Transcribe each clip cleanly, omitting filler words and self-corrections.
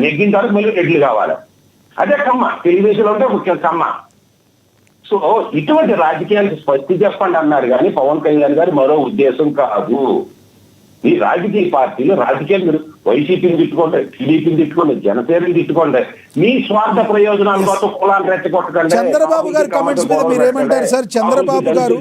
నెగ్గిన తర్వాత మళ్ళీ రెడ్లు కావాలి. అదే కమ్మ, తెలుగుదేశంలో ఉంటే ముఖ్యం కమ్మ. సో ఇటువంటి రాజకీయాలకు స్పష్టి చెప్పండి అన్నారు కానీ పవన్ కళ్యాణ్ గారు మరో ఉద్దేశం కాదు. ఈ రాజకీయ పార్టీలు రాజకీయాలు మీరు వైసీపీని తిట్టుకోండి, టీడీపీని తిట్టుకోండి, జనసేనని తిట్టుకోండి, మీ స్వార్థ ప్రయోజనాల కోసం కులాన్ని రెచ్చగొట్టకండి. చంద్రబాబు గారి కామెంట్స్ మీద మీరు ఏమంటారు సార్? చంద్రబాబు గారు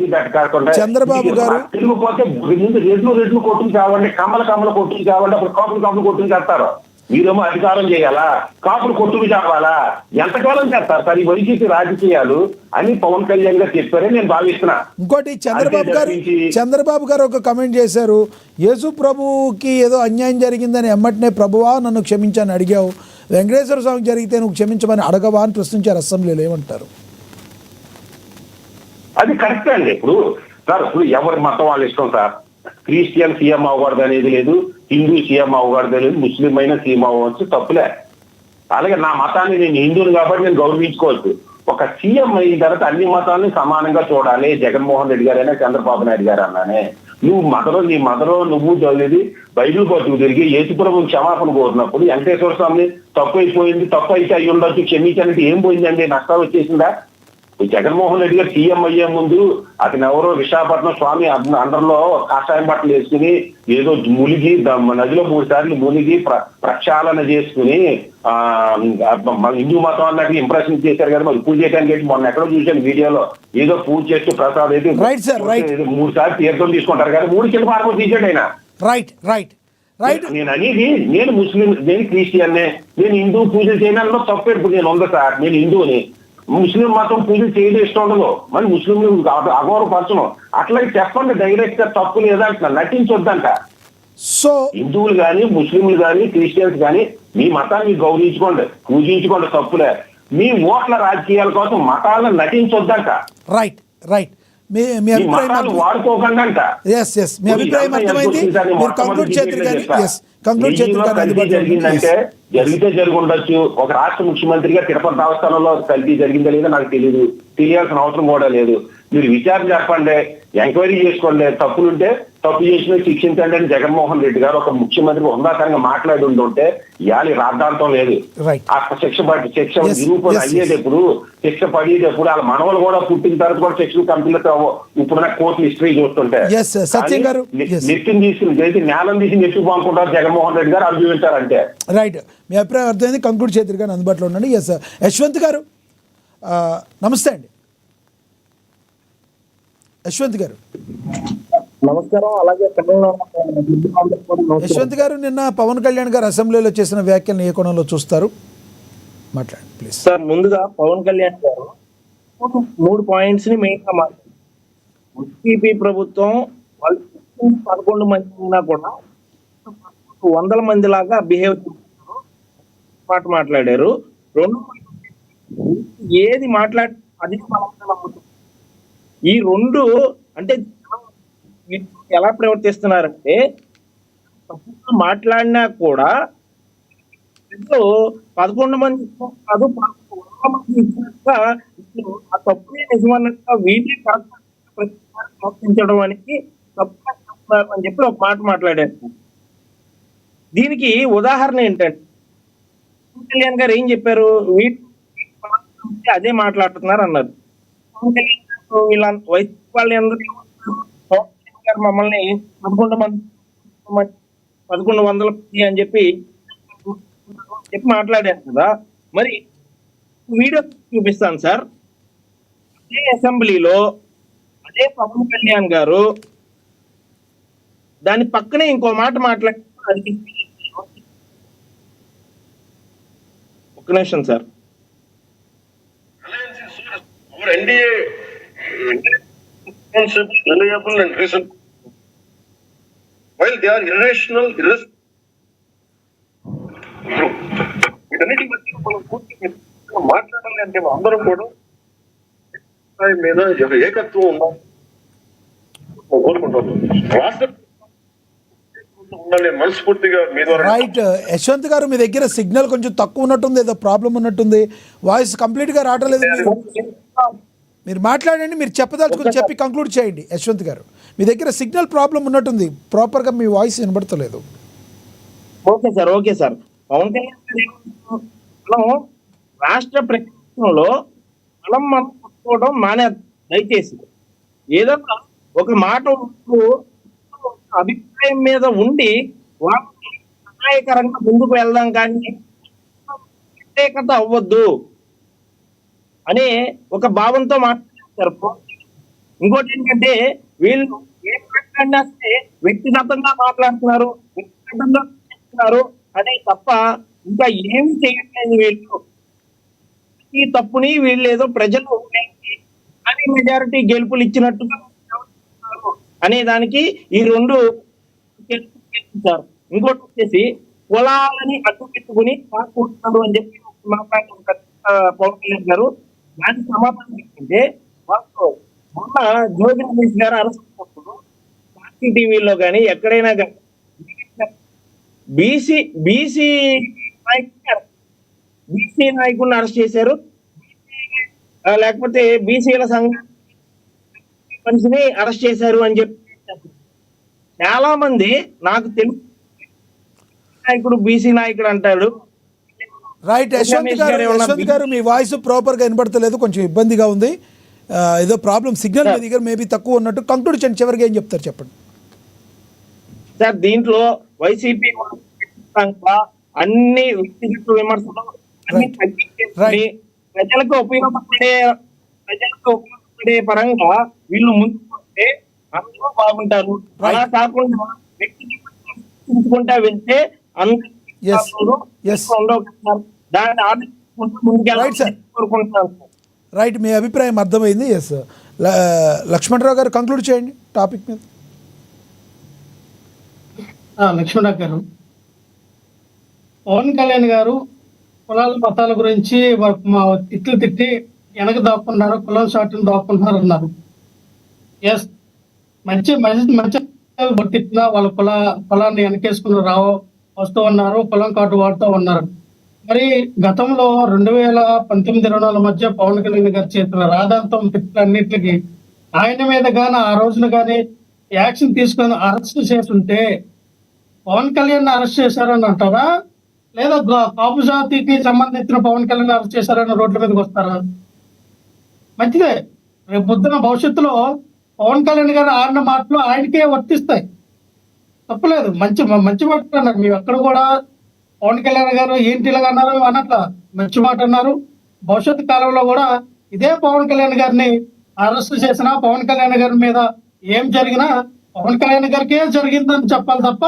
తిరిగిపోతే ముందు రెడ్లు కొట్టుకు కావండి, కమ్మల కొట్టుకు కావండి, అప్పుడు కాపులు కొట్టుకు చేస్తారు. మీరేమో అధికారం చేయాలా, కాపులు కొట్టుకు కావాలా? ఎంతకాలం చేస్తారు సార్ ఈ వైసీపీ రాజకీయాలు అని పవన్ కళ్యాణ్ గారు చెప్పారని నేను భావిస్తున్నా. ఇంకోటి చంద్రబాబు గారు ఒక కామెంట్ చేశారు, యేసు ప్రభుకి ఏదో అన్యాయం జరిగిందని ఎమ్మటనే ప్రభువా నన్ను క్షమించని అడిగావు, వెంకటేశ్వర స్వామికి జరిగితే నువ్వు క్షమించమని అడగవా అని ప్రశ్నించారు అసెంబ్లీలో. ఏమంటారు? అది కరెక్ట్ అండి. ఇప్పుడు ఎవరి మతం వాళ్ళు ఇష్టం సార్. క్రిస్టియన్ సీఎం అవ్వకూడదు అనేది లేదు, హిందూ సీఎం అవ్వకూడదు లేదు, ముస్లిం అయినా సీఎం అవ్వచ్చు, తప్పులే. అలాగే నా మతాన్ని నేను హిందువుని కాబట్టి నేను గౌరవించుకోవచ్చు. ఒక సీఎం అయిన తర్వాత అన్ని మతాలని సమానంగా చూడాలి. జగన్మోహన్ రెడ్డి గారైనా చంద్రబాబు నాయుడు గారు అన్నానే, నీ మదరో నువ్వు చదివేది బైబిల్ పట్టుకు తిరిగి యేసుప్రభుని క్షమాపణ కోరినప్పుడు వెంకటేశ్వర స్వామిని తప్పు అయిపోయింది, తప్పు అయితే అయ్యి ఉండొచ్చు, క్షమించాలంటే ఏం పోయిందండి? నష్టం వచ్చేసిందా? జగన్మోహన్ రెడ్డి గారు సీఎం అయ్యే ముందు అతను ఎవరో విశాఖపట్నం స్వామి అందరిలో కాషాయం బట్టలు వేసుకుని ఏదో మునిగి నదిలో 3 సార్లు మునిగి ప్రక్షాళన చేసుకుని హిందూ మతం అన్నట్టు ఇంప్రెషన్ చేశారు కదా. మరి పూజ చేయడానికి మొన్న ఎక్కడో చూశాను వీడియోలో, ఏదో పూజ చేస్తూ ప్రసాద్ అయితే 3 సార్లు తీర్థం తీసుకుంటారు కదా, 3 కిలో పార్వతి తీసాడు ఆయన. నేను అనేది, నేను ముస్లిం, నేను క్రిస్టియన్నే, నేను హిందూ పూజలు చేయడంలో తప్పు. ఇప్పుడు నేను ఉంది సార్, నేను హిందూని, ముస్లిం మతం పూజలు చేయడం ఇష్టం ఉండదు, మరి ముస్లింలు అగౌరవపరచను. అట్లాగే చెప్పండి డైరెక్ట్ గా, తప్పు లేదా నటించొద్దంట. సో హిందువులు కానీ, ముస్లింలు కానీ, క్రిస్టియన్స్ కానీ మీ మతాన్ని గౌరవించుకోండి, పూజించుకోండి, తప్పులే. మీ ఓట్ల రాజకీయాల కోసం మతాలను నటించొద్దంట. రైట్. మీ అభిప్రాయం వాడుకోకండి అంట. మీ అభిప్రాయం అర్థమైంది. జరిగితే జరుగుండొచ్చు. ఒక రాష్ట్ర ముఖ్యమంత్రిగా తిరుపతి దేవస్థానంలో కల్తీ జరిగిందా లేదా నాకు తెలియదు, తెలియాల్సిన అవసరం కూడా లేదు. మీరు విచారణ చెప్పండి, ఎంక్వైరీ చేసుకోండి, తప్పులుంటే తప్పు చేసిన శిక్షించండి అని జగన్మోహన్ రెడ్డి గారు ఒక ముఖ్యమంత్రి ఉందాకంగా మాట్లాడి ఉంటుంటే ఇవాళ రాద్ధాంతం లేదు. ఆ శిక్ష నిరూపణ అయ్యేటప్పుడు, శిక్ష పడేటప్పుడు వాళ్ళ మనవలు కూడా పుట్టిన తర్వాత కూడా శిక్షలు కంపెనీలతో ఇప్పుడున్న కోర్టు హిస్టరీ చూస్తుంటే నెత్తిని తీసుకుని నేలం తీసి నెత్తుకు పంపుకుంటారు జగన్మోహన్ రెడ్డి గారు అనుభవించారంటే. రైట్. మీ అభిప్రాయం అర్థమైంది. కంక్లూడ్ చేతులు గారు అందుబాటులో ఉండండి. ఎస్ యశ్వంత్ గారు నమస్తే అండి. యశ్వంత్ గారు నమస్కారం. అలాగే యశ్వంత్ గారు, నిన్న పవన్ కళ్యాణ్ గారు అసెంబ్లీలో చేసిన వ్యాఖ్యలను ఏ కోణంలో చూస్తారు? మాట్లాడండి ప్లీజ్. సార్, ముందుగా పవన్ కళ్యాణ్ గారు 3 పాయింట్స్ ని మెయిన్ గా మాట్లాడారు. వైసీపీ ప్రభుత్వం 11 మంది ఉన్నా కూడా 100 మంది లాగా బిహేవ్ చేస్తున్నారు మాట్లాడారు. 2 ఏది మాట్లాడి అది ఈ 2 అంటే ఎలా ప్రవర్తిస్తున్నారంటే, మాట్లాడినా కూడా 11 మంది కాదు 100 మంది ఇచ్చినట్టుగా ఆ తప్పునే నిజమన్నట్టుగా వీటిని ప్రవర్తించడానికి తప్పు అని చెప్పి ఒక మాట మాట్లాడారు. దీనికి ఉదాహరణ ఏంటంటే, పవన్ కళ్యాణ్ గారు ఏం చెప్పారు? వీటి అదే మాట్లాడుతున్నారు అన్నారు. పవన్ కళ్యాణ్ గారు వీళ్ళ వయసు వాళ్ళందరూ మమ్మల్ని 1100 అని చెప్పి మాట్లాడారు కదా. మరి వీడియో చూపిస్తాను సార్. అదే అసెంబ్లీలో అదే పవన్ కళ్యాణ్ గారు దాని పక్కనే ఇంకో మాట మాట్లాడారు. ఒక్క నిమిషం sir. reliable and reason while they are irrational వీటన్నిటి మధ్య మనం కూర్చొని మాట్లాడాలి అంటే అందరం కూడా మీద ఏకత్వం ఉందా కోరుకుంటాం. రాష్ట్ర ఉండాలి మనస్ఫూర్తిగా మీ ద్వారా. రైట్. యశ్వంత్ గారు, మీ దగ్గర సిగ్నల్ కొంచెం తక్కువ ఉన్నట్టుంది, ఏదో ప్రాబ్లం ఉన్నట్టుంది, వాయిస్ కంప్లీట్ గా రావట్లేదు. మీరు మాట్లాడండి, మీరు చెప్పదలుచుకుని చెప్పి కంక్లూడ్ చేయండి. యశ్వంత్ గారు, మీ దగ్గర సిగ్నల్ ప్రాబ్లం ఉన్నట్టుంది, ప్రాపర్గా మీ వాయిస్ వినబడతలేదు. Okay sir. పవన్ కళ్యాణ్ గారు ఏమంటున్నారు? మనం రాష్ట్ర ప్రజాస్వామ్యంలో మనం పట్టుకోవడం మానే, దయచేసి ఏదన్నా ఒక మాట అభిప్రాయం మీద ఉండి వాళ్ళని సహాయకరంగా ముందుకు వెళ్దాం, కానీ ప్రత్యేకత అవ్వద్దు అనే ఒక భావంతో మాట్లాడతారు. ఇంకోటి ఏంటంటే వీళ్ళు ఏం మాట్లాడినా సరే వ్యక్తిగతంగా మాట్లాడుతున్నారు, వ్యక్తిగతంగా చేస్తున్నారు అనే తప్ప ఇంకా ఏమి చేయట్లేదు వీళ్ళు. ఈ తప్పుని వీళ్ళు ఏదో ప్రజలు కానీ మెజారిటీ గెలుపులు ఇచ్చినట్టుగా అనే దానికి ఈ రెండు గెలుపుతారు. ఇంకోటి వచ్చేసి కులాలని అడ్డు పెట్టుకుని కాకుంటున్నారు అని చెప్పి మాట్లాడుతున్నారు పవన్ కళ్యాణ్ గారు. దానికి సమాధానం ఏంటంటే వాళ్ళు మొన్న జోగి రమేష్ గారు అరెస్ట్ అయినప్పుడు సాక్షి టీవీలో కానీ ఎక్కడైనా కానీ బీసీ నాయకుడిని అరెస్ట్ చేశారు, లేకపోతే బీసీల సంఘం మనిషిని అరెస్ట్ చేశారు అని చెప్పి చాలా మంది నాకు తెలుసు నాయకుడు బీసీ నాయకుడు అంటాడు. రైట్ యశ్వంత్ గారు మీ వాయిస్ ప్రాపర్గా వినపడతలేదు, కొంచెం ఇబ్బందిగా ఉంది. ఏదో ప్రాబ్లం సిగ్నల్ మీ దగ్గర మేబీ తక్కువ ఉన్నట్టు. కంక్లూడ్ చేయండి, చివరిగా ఏం చెప్తారు చెప్పండి సార్. దీంట్లో వైసీపీ అన్ని వ్యక్తిగత విమర్శలు అన్ని తగ్గించేసి ప్రజలకు ఉపయోగపడే పరంగా వీళ్ళు ముందుకు వస్తే అందరూ బాగుంటారు. అలా కాకుండా వ్యక్తిగత వెళ్తే అందరూ దాన్ని ఆలోచించుకుంటూ ముందుకెళ్ళాలి కోరుకుంటున్నాను. రైట్, మీ అభిప్రాయం అర్థమైంది. ఎస్, లక్ష్మణరావు గారు కంక్లూడ్ చేయండి టాపిక్ మీద. లక్ష్మణరావు గారు, పవన్ కళ్యాణ్ గారు కులాల మతాల గురించి తిట్లు తిట్టి వెనక దాక్కున్నారు, కులం షాట్ని దాక్కుంటున్నారు అన్నారు. ఎస్, మంచి తిట్టినా వాళ్ళ కులాన్ని వెనకేసుకుని వస్తూ ఉన్నారు, కులం కార్డు వాడుతూ ఉన్నారు. మరి గతంలో 2019-20 మధ్య పవన్ కళ్యాణ్ గారి చేతుల రాధాంతం తిట్లన్నిటికి ఆయన మీద గానీ ఆ రోజున కానీ యాక్షన్ తీసుకొని అరెస్ట్ చేస్తుంటే పవన్ కళ్యాణ్ అరెస్ట్ చేశారని అంటారా, లేదా కాపు జాతికి సంబంధించిన పవన్ కళ్యాణ్ అరెస్ట్ చేశారని రోడ్ల మీదకి వస్తారా? మంచిదే, రేపు పొద్దున భవిష్యత్తులో పవన్ కళ్యాణ్ గారు ఆడిన మాటలు ఆయనకే వర్తిస్తాయి, తప్పలేదు. మంచి మాట అన్నారు. మీరు ఎక్కడ కూడా పవన్ కళ్యాణ్ గారు ఏంటి ఇలాగ అన్నారు అన్నట్ల మంచి మాట అన్నారు. భవిష్యత్తు కాలంలో కూడా ఇదే పవన్ కళ్యాణ్ గారిని అరెస్ట్ చేసినా, పవన్ కళ్యాణ్ గారి మీద ఏం జరిగినా పవన్ కళ్యాణ్ గారికే జరిగిందని చెప్పాలి తప్ప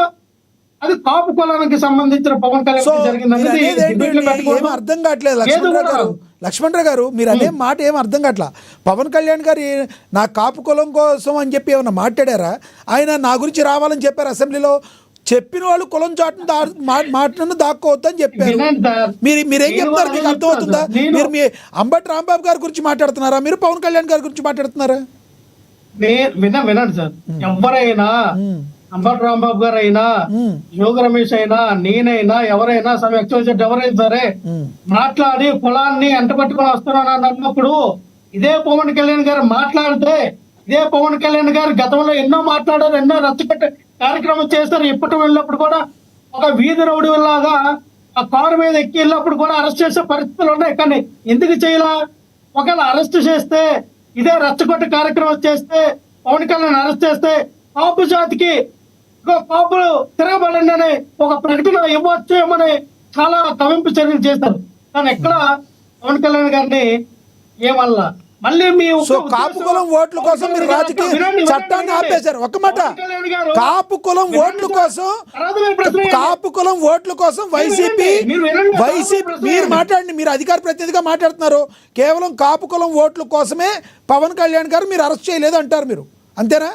అది కాపు కులానికి సంబంధించిన పవన్ కళ్యాణ్ జరిగిందని అర్థం కావట్లేదు. లక్ష్మణరావు గారు మీరు అనే మాట ఏం అర్థం కావట్లా. పవన్ కళ్యాణ్ గారు నా కాపు కులం కోసం అని చెప్పి ఏమన్నా మాట్లాడారా? ఆయన నా గురించి రావాలని చెప్పారు అసెంబ్లీలో. చెప్పిన వాళ్ళు కులం చాటును మాటను దాక్కోవద్దు అని చెప్పారు. మీరేం చెప్తారు? మీకు అర్థమవుతుందా? మీరు మీ అంబటి రాంబాబు గారి గురించి మాట్లాడుతున్నారా, మీరు పవన్ కళ్యాణ్ గారి గురించి మాట్లాడుతున్నారా? వినండి సార్, ఎవరైనా అంబటి రాంబాబు గారు అయినా, యోగ రమేష్ అయినా, నేనైనా, ఎవరైనా ఎవరైనా సరే మాట్లాడి కులాన్ని ఎంటబట్టుకొని వస్తున్నాను అన్నప్పుడు ఇదే పవన్ కళ్యాణ్ గారు మాట్లాడితే, ఇదే పవన్ కళ్యాణ్ గారు గతంలో ఎన్నో మాట్లాడారు, ఎన్నో రచ్చపెట్టే కార్యక్రమం చేస్తారు. ఇప్పటి వెళ్ళినప్పుడు కూడా ఒక వీధి రౌడీ లాగా ఆ కారు మీద ఎక్కి వెళ్ళినప్పుడు కూడా అరెస్ట్ చేసే పరిస్థితులు ఉన్నాయి. కానీ ఎందుకు చేయలా? ఒకవేళ అరెస్ట్ చేస్తే, ఇదే రచ్చగొట్టే కార్యక్రమం చేస్తే, పవన్ కళ్యాణ్ అరెస్ట్ చేస్తే కాపు జాతికి కాపులు తిరగబడండి అనే ఒక ప్రకటన ఇవ్వచ్చు ఏమని చాలా కవింపు చర్యలు చేస్తారు. కానీ ఎక్కడ పవన్ కళ్యాణ్ గారిని ఏమల్లా మళ్ళీ మీ కాపు కులం ఓట్ల కోసం మీరు రాజకీయ చట్టాన్ని ఆపేశారు. ఒక మాట, కాపు కులం ఓట్ల కోసం వైసీపీ మీరు మాట్లాడండి, మీరు అధికార ప్రతినిధిగా మాట్లాడుతున్నారు. కేవలం కాపు కులం ఓట్ల కోసమే పవన్ కళ్యాణ్ గారు మీరు అరెస్ట్ చేయలేదు అంటారు, మీరు అంతేనా?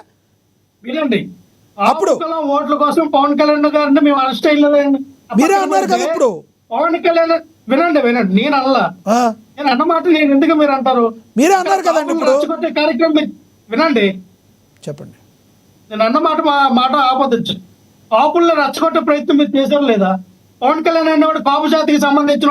వినండి, అప్పుడు ఓట్ల కోసం పవన్ కళ్యాణ్ గారిని మేము అరెస్ట్ చేయలేదండి, మీరే అన్నారు కదా. ఇప్పుడు పవన్ కళ్యాణ్ వినండి, నేను అల్లా, నేను అన్నమాట నేను ఎందుకు మీరు అంటారు? మీరే అన్నారు కదండి. ఇప్పుడు కార్యక్రమం వినండి, చెప్పండి. నేను అన్నమాట ఆపదొచ్చు. కాపుల్లో రచ్చగొట్టే ప్రయత్నం మీరు చేశారు లేదా? పవన్ కళ్యాణ్ అనేవాడు కాపు జాతికి సంబంధించిన